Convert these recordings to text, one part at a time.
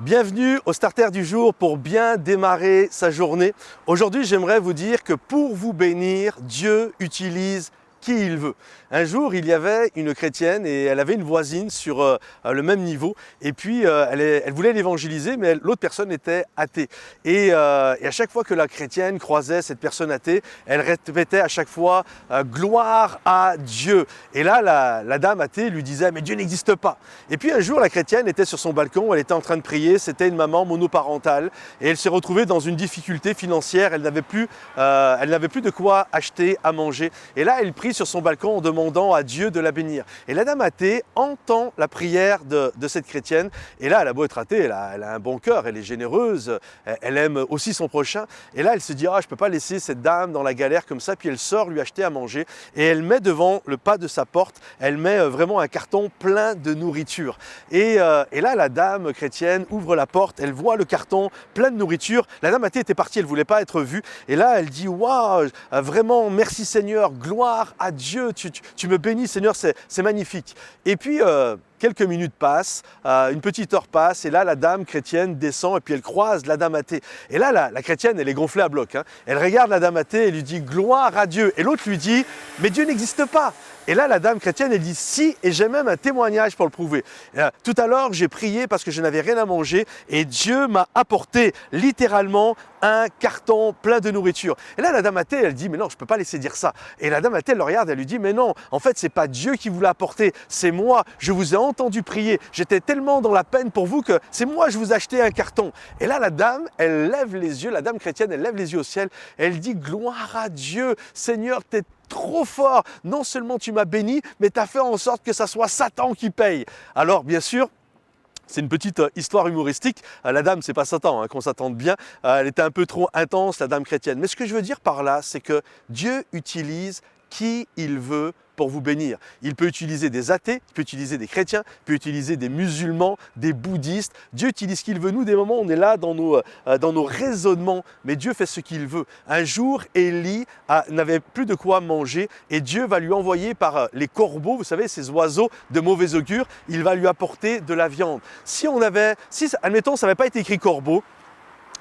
Bienvenue au Starter du jour pour bien démarrer sa journée. Aujourd'hui, j'aimerais vous dire que pour vous bénir, Dieu utilise qui il veut. Un jour, il y avait une chrétienne et elle avait une voisine sur le même niveau et puis elle voulait l'évangéliser, mais l'autre personne était athée. Et à chaque fois que la chrétienne croisait cette personne athée, elle répétait à chaque fois gloire à Dieu. Et là, la dame athée lui disait mais Dieu n'existe pas. Et puis un jour, la chrétienne était sur son balcon, elle était en train de prier, c'était une maman monoparentale et elle s'est retrouvée dans une difficulté financière, elle n'avait plus de quoi acheter à manger. Et là, elle prie sur son balcon en demandant à Dieu de la bénir. Et la dame athée entend la prière de cette chrétienne. Et là, elle a beau être athée, elle a un bon cœur, elle est généreuse, elle aime aussi son prochain. Et là, elle se dit, je ne peux pas laisser cette dame dans la galère comme ça. Puis elle sort lui acheter à manger. Et elle met devant le pas de sa porte, elle met vraiment un carton plein de nourriture. Et là, la dame chrétienne ouvre la porte, elle voit le carton plein de nourriture. La dame athée était partie, elle ne voulait pas être vue. Et là, elle dit, waouh, vraiment, merci Seigneur, gloire à Dieu, tu me bénis Seigneur, c'est magnifique. Et puis quelques minutes passent, une petite heure passe et là la dame chrétienne descend et puis elle croise la dame athée. Et là la chrétienne elle est gonflée à bloc, hein. Elle regarde la dame athée et lui dit gloire à Dieu. Et l'autre lui dit mais Dieu n'existe pas. Et là la dame chrétienne elle dit si, et j'ai même un témoignage pour le prouver. Tout à l'heure j'ai prié parce que je n'avais rien à manger et Dieu m'a apporté littéralement un carton plein de nourriture. Et là la dame athée elle dit mais non je ne peux pas laisser dire ça. Et la dame athée elle le regarde, elle lui dit mais non, en fait c'est pas Dieu qui vous l'a apporté, c'est moi, je vous ai entendu prier, j'étais tellement dans la peine pour vous que c'est moi, je vous ai acheté un carton. Et là la dame elle lève les yeux, la dame chrétienne elle lève les yeux au ciel, elle dit gloire à Dieu, Seigneur t'es trop fort, non seulement tu m'as béni, mais tu as fait en sorte que ça soit Satan qui paye. Alors bien sûr, c'est une petite histoire humoristique. La dame, c'est pas Satan, hein, qu'on s'attende bien. Elle était un peu trop intense, la dame chrétienne. Mais ce que je veux dire par là, c'est que Dieu utilise qui il veut pour vous bénir. Il peut utiliser des athées, il peut utiliser des chrétiens, il peut utiliser des musulmans, des bouddhistes. Dieu utilise ce qu'il veut. Nous, des moments, on est là dans nos raisonnements, mais Dieu fait ce qu'il veut. Un jour, Élie n'avait plus de quoi manger et Dieu va lui envoyer par les corbeaux, vous savez, ces oiseaux de mauvais augure, il va lui apporter de la viande. Si admettons, ça n'avait pas été écrit corbeau,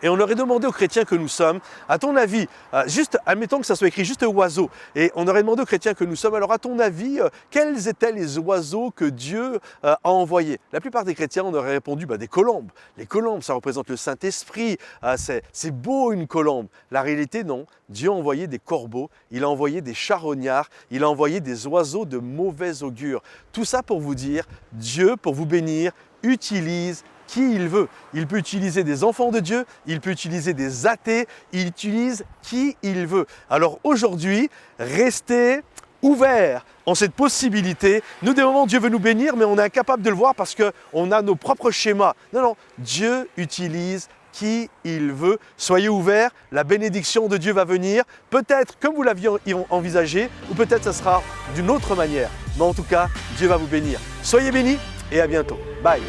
et on aurait demandé aux chrétiens que nous sommes, à ton avis, juste, admettons que ça soit écrit juste oiseau, et on aurait demandé aux chrétiens que nous sommes, alors à ton avis, quels étaient les oiseaux que Dieu a envoyés? La plupart des chrétiens, on aurait répondu des colombes. Les colombes, ça représente le Saint-Esprit, c'est beau une colombe. La réalité, non. Dieu a envoyé des corbeaux, il a envoyé des charognards, il a envoyé des oiseaux de mauvais augure. Tout ça pour vous dire, Dieu, pour vous bénir, utilise qui il veut. Il peut utiliser des enfants de Dieu, il peut utiliser des athées, il utilise qui il veut. Alors aujourd'hui, restez ouverts en cette possibilité. Nous, des moments, Dieu veut nous bénir, mais on est incapable de le voir parce qu'on a nos propres schémas. Non, Dieu utilise qui il veut. Soyez ouverts, la bénédiction de Dieu va venir, peut-être comme vous l'aviez envisagé, ou peut-être ça sera d'une autre manière. Mais en tout cas, Dieu va vous bénir. Soyez bénis et à bientôt. Bye.